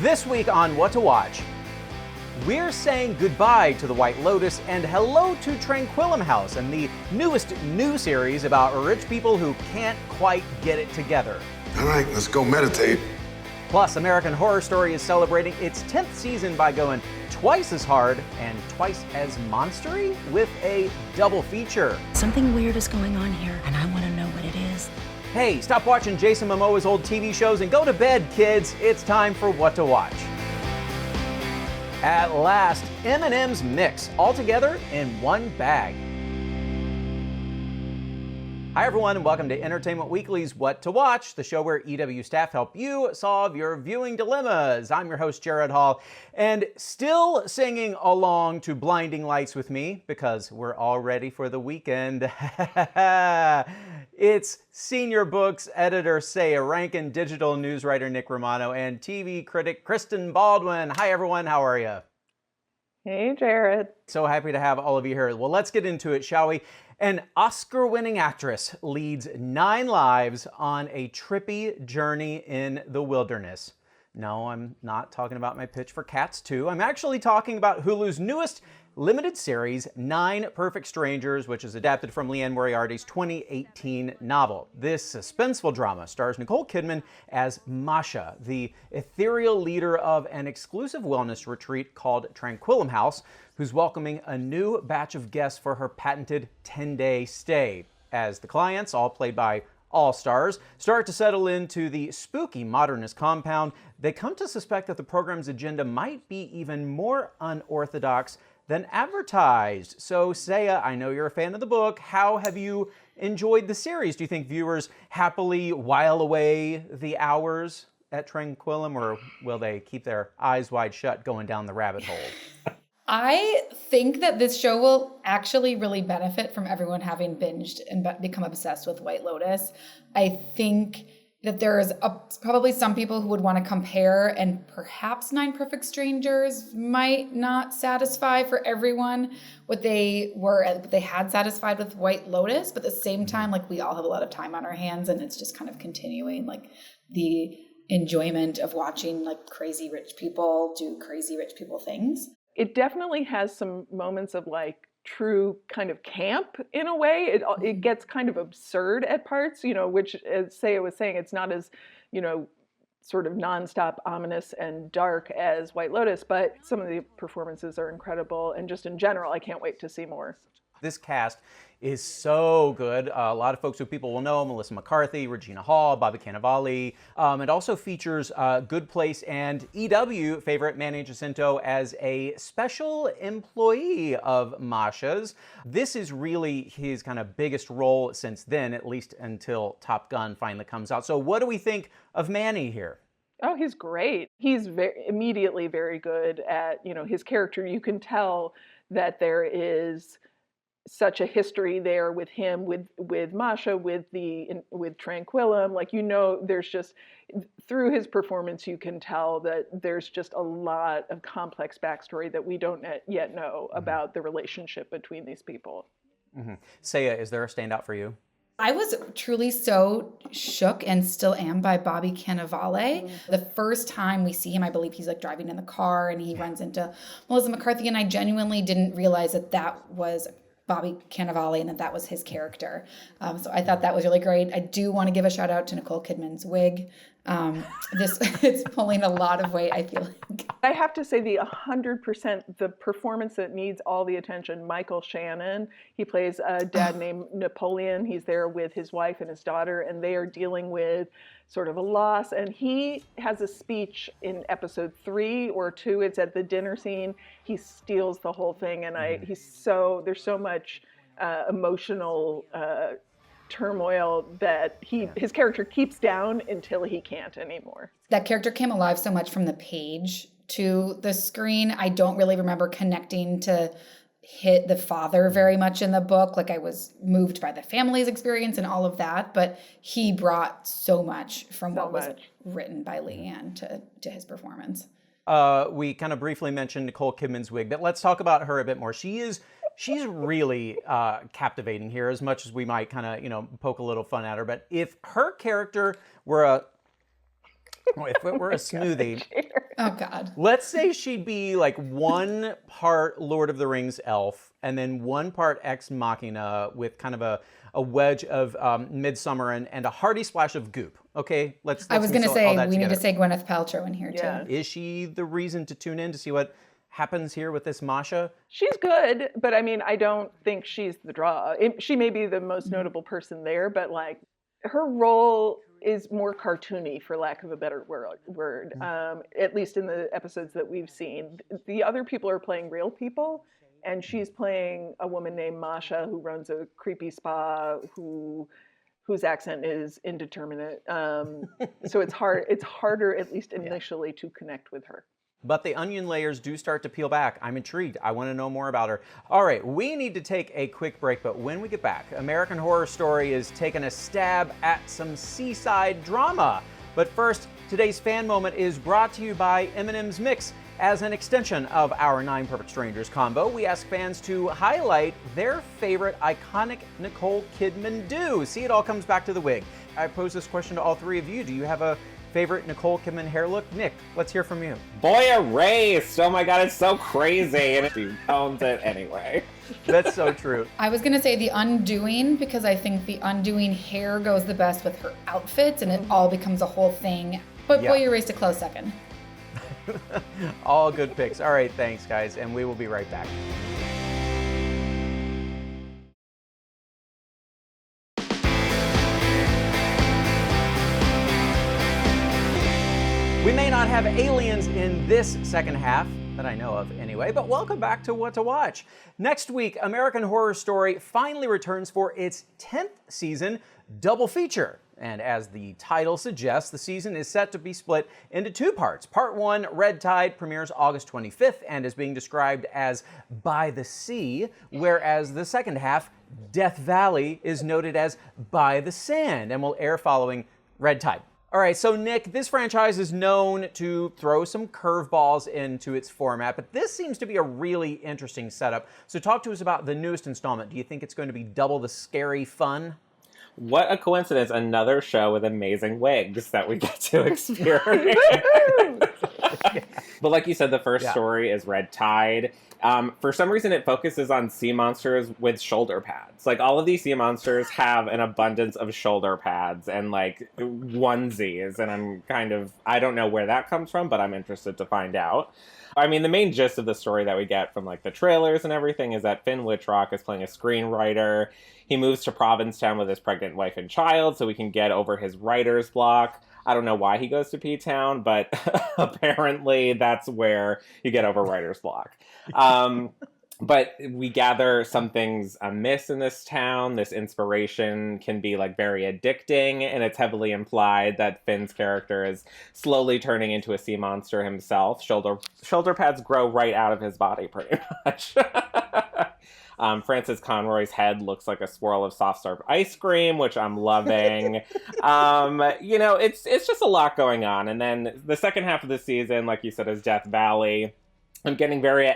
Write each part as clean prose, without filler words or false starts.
This week on What to Watch, we're saying goodbye to the White Lotus and hello to Tranquillum House and the newest new series about rich people who can't quite get it together. All right, let's go meditate. Plus, American Horror Story is celebrating its 10th season by going twice as hard and twice as monstery with a double feature. Something weird is going on here, and I want to know what it is. Hey, stop watching Jason Momoa's old TV shows and go to bed, kids. It's time for What to Watch. At last, M&M's Mix, all together in one bag. Hi everyone, and welcome to Entertainment Weekly's What to Watch, the show where EW staff help you solve your viewing dilemmas. I'm your host, Jared Hall, and still singing along to Blinding Lights with me, because we're all ready for the weekend. It's Senior Books editor Saya Rankin, digital news writer Nick Romano, and TV critic Kristen Baldwin. Hi everyone, how are you? Hey Jared. So happy to have all of you here. Well, let's get into it, shall we? An Oscar-winning actress leads 9 lives on a trippy journey in the wilderness. No, I'm not talking about my pitch for Cats 2. I'm actually talking about Hulu's newest limited series, 9 Perfect Strangers, which is adapted from Liane Moriarty's 2018 novel. This suspenseful drama stars Nicole Kidman as Masha, the ethereal leader of an exclusive wellness retreat called Tranquillum House, who's welcoming a new batch of guests for her patented 10-day stay. As the clients, all played by all-stars, start to settle into the spooky modernist compound, they come to suspect that the program's agenda might be even more unorthodox than advertised. So, Saya, I know you're a fan of the book. How have you enjoyed the series? Do you think viewers happily while away the hours at Tranquillum, or will they keep their eyes wide shut going down the rabbit hole? I think that this show will actually really benefit from everyone having binged and become obsessed with White Lotus. I think that there's probably some people who would want to compare, and perhaps 9 Perfect Strangers might not satisfy for everyone what they had satisfied with White Lotus, but at the same time, like, we all have a lot of time on our hands, and it's just kind of continuing like the enjoyment of watching like crazy rich people do crazy rich people things. It definitely has some moments of like true kind of camp in a way. It gets kind of absurd at parts, which, as Saya was saying, it's not as, sort of nonstop ominous and dark as White Lotus, but some of the performances are incredible, and just in general, I can't wait to see more. This cast is so good. A lot of folks who people will know: Melissa McCarthy, Regina Hall, Bobby Cannavale. It also features Good Place and EW favorite Manny Jacinto as a special employee of Masha's. This is really his kind of biggest role since then, at least until Top Gun finally comes out. So what do we think of Manny here? Oh, he's great. He's immediately very good at, his character. You can tell that there is such a history there with him, with Masha, with Tranquillum. Like, there's just, through his performance, you can tell that there's just a lot of complex backstory that we don't yet know about the relationship between these people. Mm-hmm. Saya, is there a standout for you? I was truly so shook, and still am, by Bobby Cannavale. The first time we see him, I believe he's like driving in the car and he runs into Melissa McCarthy, and I genuinely didn't realize that was Bobby Cannavale and that was his character. So I thought that was really great. I do want to give a shout out to Nicole Kidman's wig. It's pulling a lot of weight, I feel like. I have to say, 100%, the performance that needs all the attention, Michael Shannon. He plays a dad named Napoleon. He's there with his wife and his daughter, and they are dealing with sort of a loss. And he has a speech in episode 3 or 2. It's at the dinner scene. He steals the whole thing, and there's so much emotional turmoil that his character keeps down until he can't anymore. That character came alive so much from the page to the screen. I don't really remember connecting to hit the father very much in the book. Like, I was moved by the family's experience and all of that, but he brought so much from what was written by Liane to his performance. We kind of briefly mentioned Nicole Kidman's wig, but let's talk about her a bit more. She's really captivating here, as much as we might kind of, poke a little fun at her. But if her character were a If it were a smoothie, Oh God. let's say she'd be like 1 part Lord of the Rings elf and then 1 part Ex Machina with kind of a wedge of Midsummer and a hearty splash of goop. Okay, let's I was going to mix all say that we need to together. say Gwyneth Paltrow in here Yeah. too. Is she the reason to tune in to see what happens here with this Masha? She's good, but I mean, I don't think she's the draw. She may be the most notable person there, but like her role is more cartoony, for lack of a better word. At least in the episodes that we've seen, the other people are playing real people, and she's playing a woman named Masha who runs a creepy spa whose accent is indeterminate. So it's hard. It's harder, at least initially, to connect with her. But the onion layers do start to peel back. I'm intrigued. I want to know more about her. All right, we need to take a quick break, but when we get back, American Horror Story is taking a stab at some seaside drama. But first, today's fan moment is brought to you by M&M's Mix. As an extension of our 9 Perfect Strangers combo, we ask fans to highlight their favorite iconic Nicole Kidman do. See, it all comes back to the wig. I pose this question to all 3 of you. Do you have a favorite Nicole Kidman hair look? Nick, let's hear from you. Boy Erased! Oh my god, it's so crazy, and she owns it anyway. That's so true. I was going to say The Undoing because I think The Undoing hair goes the best with her outfits and it all becomes a whole thing. But Yeah. Boy Erased a close second. All good picks. All right, thanks, guys, and we will be right back. We may not have aliens in this second half, that I know of anyway, but welcome back to What to Watch. Next week, American Horror Story finally returns for its 10th season double feature. And as the title suggests, the season is set to be split into 2 parts. Part 1, Red Tide, premieres August 25th and is being described as By the Sea, whereas the second half, Death Valley, is noted as By the Sand and will air following Red Tide. All right, so Nick, this franchise is known to throw some curveballs into its format, but this seems to be a really interesting setup. So talk to us about the newest installment. Do you think it's going to be double the scary fun? What a coincidence, another show with amazing wigs that we get to experience. But like you said, the first story is Red Tide. For some reason, it focuses on sea monsters with shoulder pads. Like, all of these sea monsters have an abundance of shoulder pads and, like, onesies. And I don't know where that comes from, but I'm interested to find out. I mean, the main gist of the story that we get from, like, the trailers and everything is that Finn Wittrock is playing a screenwriter. He moves to Provincetown with his pregnant wife and child so he can get over his writer's block. I don't know why he goes to P-Town, but apparently that's where you get over writer's block. But we gather something's amiss in this town. This inspiration can be like very addicting, and it's heavily implied that Finn's character is slowly turning into a sea monster himself. Shoulder pads grow right out of his body, pretty much. Francis Conroy's head looks like a swirl of soft-serve ice cream, which I'm loving. It's just a lot going on. And then the second half of the season, like you said, is Death Valley. I'm getting very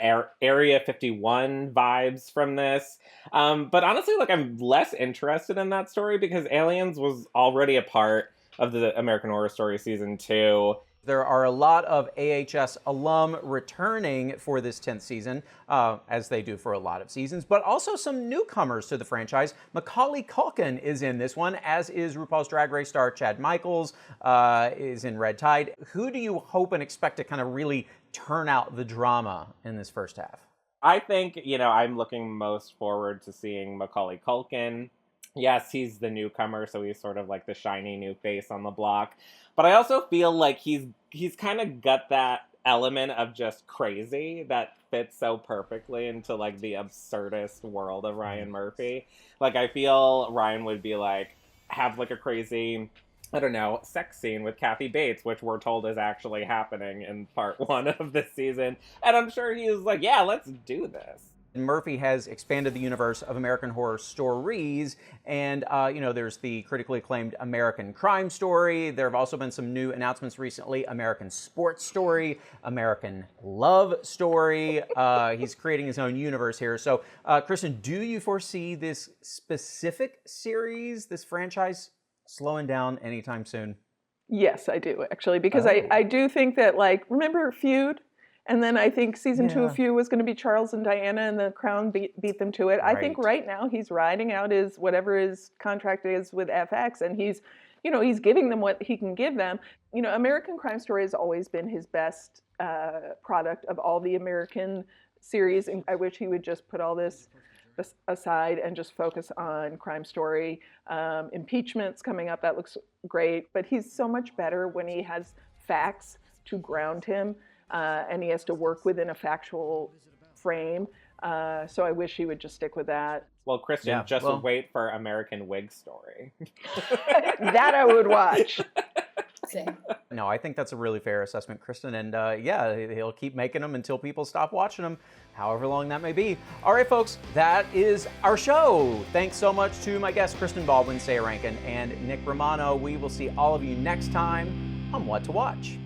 Area 51 vibes from this. But honestly, like, I'm less interested in that story because Aliens was already a part of the American Horror Story Season 2. There are a lot of AHS alum returning for this 10th season, as they do for a lot of seasons, but also some newcomers to the franchise. Macaulay Culkin is in this one, as is RuPaul's Drag Race star Chad Michaels, is in Red Tide. Who do you hope and expect to kind of really turn out the drama in this first half? I think, I'm looking most forward to seeing Macaulay Culkin. Yes, he's the newcomer, so he's sort of like the shiny new face on the block. But I also feel like he's kind of got that element of just crazy that fits so perfectly into like the absurdist world of Ryan Murphy. Like, I feel Ryan would be like, have like a crazy, I don't know, sex scene with Kathy Bates, which we're told is actually happening in part 1 of this season. And I'm sure he was like, yeah, let's do this. Murphy has expanded the universe of American Horror Stories, and there's the critically acclaimed American Crime Story. There have also been some new announcements recently: American Sports Story, American Love Story. He's creating his own universe here. So, Kristen, do you foresee this specific series, this franchise, slowing down anytime soon? Yes, I do actually, because I do think that, like, remember Feud? And then I think season 2 of Feud was going to be Charles and Diana, and the Crown beat them to it. I think right now he's riding out his whatever his contract is with FX, and he's giving them what he can give them. American Crime Story has always been his best product of all the American series, and I wish he would just put all this aside and just focus on Crime Story. Impeachment's coming up, that looks great, but he's so much better when he has facts to ground him, and he has to work within a factual frame. So I wish he would just stick with that. Well, Kristen, wait for American Wig Story. That I would watch. Same. No, I think that's a really fair assessment, Kristen. And he'll keep making them until people stop watching them, however long that may be. All right, folks, that is our show. Thanks so much to my guests, Kristen Baldwin, Saya Rankin, and Nick Romano. We will see all of you next time on What to Watch.